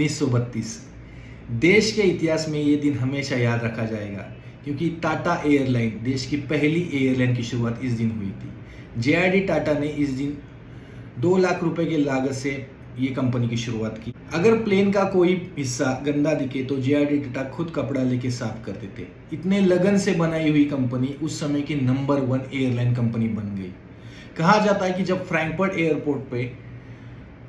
1932। देश के इतिहास में ये दिन हमेशा याद रखा जाएगा क्योंकि टाटा एयरलाइन देश की पहली एयरलाइन की शुरुआत इस दिन हुई थी। जेआरडी टाटा ने इस दिन 2 लाख रुपए की लागत से ये कंपनी की शुरुआत की। अगर प्लेन का कोई हिस्सा गंदा दिखे तो जेआरडी टाटा खुद कपड़ा लेके साफ करते थे। इतने लगन से बनाई हुई कंपनी उस समय की नंबर 1 एयरलाइन कंपनी बन गई। कहा जाता है कि जब फ्रैंकफर्ट एयरपोर्ट पे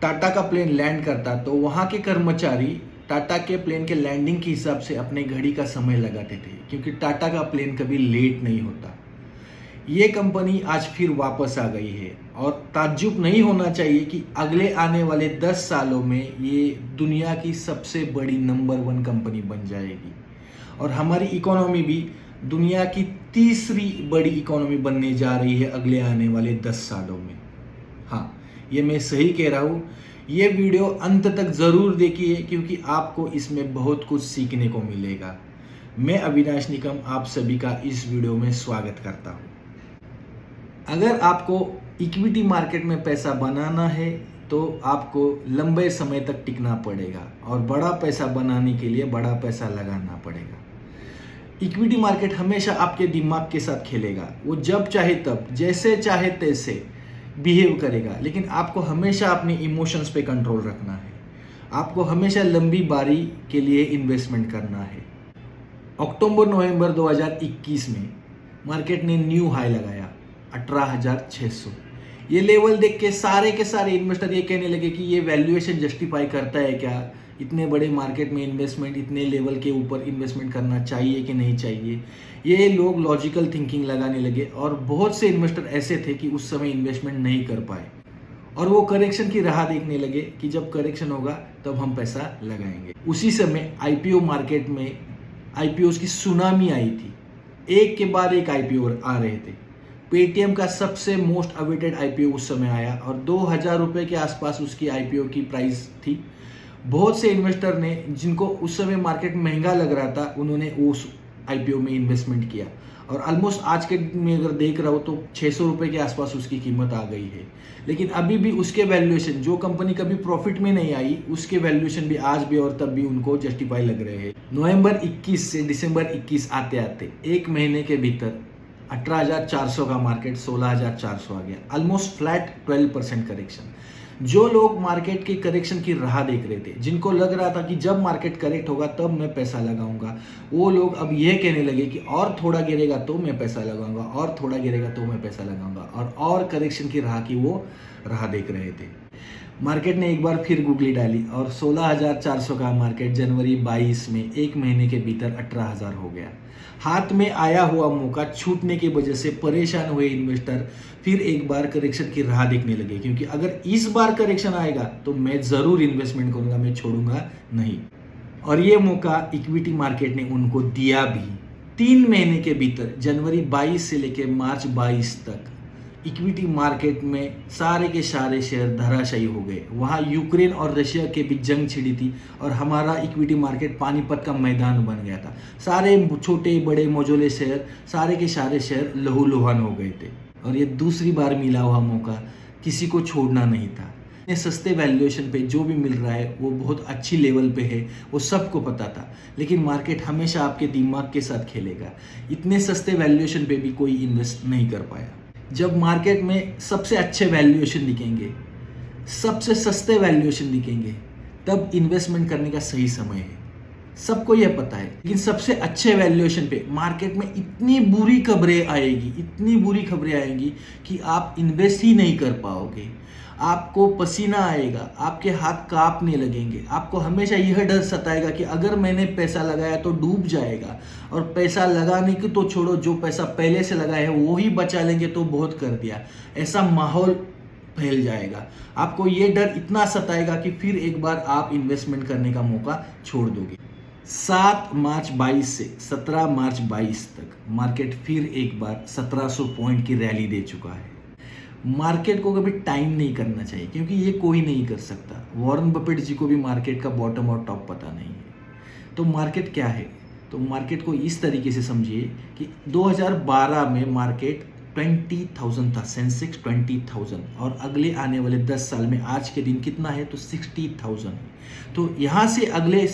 टाटा का प्लेन लैंड करता तो वहाँ के कर्मचारी टाटा के प्लेन के लैंडिंग के हिसाब से अपने घड़ी का समय लगाते थे क्योंकि टाटा का प्लेन कभी लेट नहीं होता। ये कंपनी आज फिर वापस आ गई है और ताज्जुब नहीं होना चाहिए कि अगले आने वाले 10 सालों में ये दुनिया की सबसे बड़ी नंबर 1 कंपनी बन जाएगी और हमारी इकोनॉमी भी दुनिया की तीसरी बड़ी इकोनॉमी बनने जा रही है अगले आने वाले 10 सालों में। हाँ, ये मैं सही कह रहा हूँ। ये वीडियो अंत तक ज़रूर देखिए क्योंकि आपको इसमें बहुत कुछ सीखने को मिलेगा। मैं अविनाश निकम आप सभी का इस वीडियो में स्वागत करता हूँ। अगर आपको इक्विटी मार्केट में पैसा बनाना है तो आपको लंबे समय तक टिकना पड़ेगा और बड़ा पैसा बनाने के लिए बड़ा पैसा लगाना पड़ेगा। इक्विटी मार्केट हमेशा आपके दिमाग के साथ खेलेगा। वो जब चाहे तब जैसे चाहे तैसे बिहेव करेगा, लेकिन आपको हमेशा अपने इमोशंस पे कंट्रोल रखना है। आपको हमेशा लंबी बारी के लिए इन्वेस्टमेंट करना है। अक्टूबर-नवंबर 2021 में मार्केट ने न्यू हाई लगाया 18,600। ये लेवल देख के सारे इन्वेस्टर ये कहने लगे कि ये वैल्यूएशन जस्टिफाई करता है क्या, इतने बड़े मार्केट में इन्वेस्टमेंट, इतने लेवल के ऊपर इन्वेस्टमेंट करना चाहिए कि नहीं चाहिए। ये लोग लॉजिकल थिंकिंग लगाने लगे और बहुत से इन्वेस्टर ऐसे थे कि उस समय इन्वेस्टमेंट नहीं कर पाए और वो करेक्शन की राह देखने लगे कि जब करेक्शन होगा तब हम पैसा लगाएंगे। उसी समय आईपीओ मार्केट में आईपीओ की सुनामी आई थी। एक के बाद एक आईपीओ आ रहे थे। पेटीएम का सबसे मोस्ट अवेटेड आईपीओ उस समय आया और 2,000 रुपये के आसपास उसकी आईपीओ की प्राइस थी। बहुत से इन्वेस्टर ने, जिनको उस समय मार्केट महंगा लग रहा था, उन्होंने उस आईपीओ में इन्वेस्टमेंट किया और ऑलमोस्ट आज के में अगर देख रहा हो तो 600 रुपये के आसपास उसकी कीमत आ गई है। लेकिन अभी भी उसके वैल्यूएशन, जो कंपनी कभी प्रॉफिट में नहीं आई, उसके वैल्यूएशन भी आज भी और तब भी उनको जस्टिफाई लग रहे हैं। नवंबर 21 से दिसंबर 21 आते आते एक महीने के भीतर 18,400 का मार्केट 16,400 आ गया। Almost flat 12% correction. जो लोग मार्केट के करेक्शन की राह देख रहे थे, जिनको लग रहा था कि जब मार्केट करेक्ट होगा तब मैं पैसा लगाऊंगा, वो लोग अब ये कहने लगे कि और थोड़ा गिरेगा तो मैं पैसा लगाऊंगा, और थोड़ा गिरेगा तो मैं पैसा लगाऊंगा, और करेक्शन की राह की वो राह देख रहे थे। मार्केट ने एक बार फिर गुगली डाली और 16,400 का मार्केट जनवरी 22 में एक महीने के भीतर 18,000 हो गया। हाथ में आया हुआ मौका छूटने की वजह से परेशान हुए इन्वेस्टर फिर एक बार करेक्शन की राह देखने लगे क्योंकि अगर इस बार करेक्शन आएगा तो मैं ज़रूर इन्वेस्टमेंट करूंगा, मैं छोड़ूंगा नहीं। और ये मौका इक्विटी मार्केट ने उनको दिया भी। 3 महीने के भीतर जनवरी 22 से लेकर मार्च 22 तक इक्विटी मार्केट में सारे के सारे शेयर धराशायी हो गए। वहाँ यूक्रेन और रशिया के बीच जंग छिड़ी थी और हमारा इक्विटी मार्केट पानीपत का मैदान बन गया था। सारे छोटे बड़े मौजूले शेयर, सारे के सारे शेयर लहूलुहान हो गए थे और ये दूसरी बार मिला हुआ मौका किसी को छोड़ना नहीं था। इतने सस्ते वैल्यूएशन पे जो भी मिल रहा है वो बहुत अच्छी लेवल पे है, वो सबको पता था। लेकिन मार्केट हमेशा आपके दिमाग के साथ खेलेगा। इतने सस्ते वैल्यूएशन पे भी कोई इन्वेस्ट नहीं कर पाया। जब मार्केट में सबसे अच्छे वैल्यूएशन दिखेंगे, सबसे सस्ते वैल्यूएशन दिखेंगे, तब इन्वेस्टमेंट करने का सही समय है। सबको यह पता है। लेकिन सबसे अच्छे वैल्यूएशन पे मार्केट में इतनी बुरी खबरें आएंगी कि आप इन्वेस्ट ही नहीं कर पाओगे। आपको पसीना आएगा, आपके हाथ कांपने लगेंगे, आपको हमेशा यह डर सताएगा कि अगर मैंने पैसा लगाया तो डूब जाएगा, और पैसा लगाने की तो छोड़ो, जो पैसा पहले से लगाया है वो ही बचा लेंगे तो बहुत कर दिया, ऐसा माहौल फैल जाएगा। आपको ये डर इतना सताएगा कि फिर एक बार आप इन्वेस्टमेंट करने का मौका छोड़ दोगे। 7 मार्च 22 से 17 मार्च 22 तक मार्केट फिर एक बार 1700 पॉइंट की रैली दे चुका है। मार्केट को कभी टाइम नहीं करना चाहिए क्योंकि ये कोई नहीं कर सकता। वॉरेन बफेट जी को भी मार्केट का बॉटम और टॉप पता नहीं है। तो मार्केट क्या है? तो मार्केट को इस तरीके से समझिए कि 2012 में मार्केट 20,000 था, सेंसेक्स 20,000, और अगले आने वाले 10 साल में आज के दिन कितना है तो 60,000 है। तो यहाँ से अगले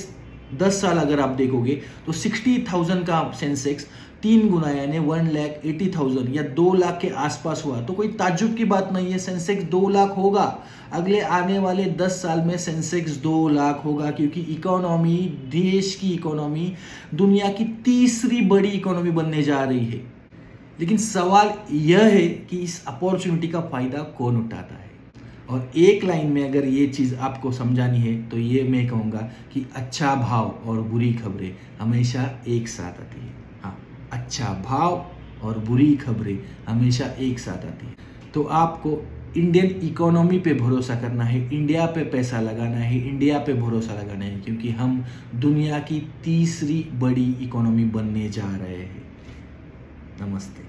10 साल अगर आप देखोगे तो 60,000 का सेंसेक्स 3 गुना यानी 1,80,000 या 2 लाख के आसपास हुआ, तो कोई ताज्जुब की बात नहीं है, सेंसेक्स 2 लाख होगा। अगले आने वाले 10 साल में सेंसेक्स 2 लाख होगा, क्योंकि इकोनॉमी, देश की इकोनॉमी दुनिया की तीसरी बड़ी इकोनॉमी बनने जा रही है। लेकिन सवाल यह है कि इस अपॉर्चुनिटी का फायदा कौन उठाता है। और एक लाइन में अगर ये चीज़ आपको समझानी है तो ये मैं कहूँगा कि अच्छा भाव और बुरी खबरें हमेशा एक साथ आती है। हाँ, अच्छा भाव और बुरी खबरें हमेशा एक साथ आती है। तो आपको इंडियन इकोनॉमी पे भरोसा करना है, इंडिया पे पैसा लगाना है, इंडिया पे भरोसा लगाना है, क्योंकि हम दुनिया की तीसरी बड़ी इकोनॉमी बनने जा रहे हैं। नमस्ते।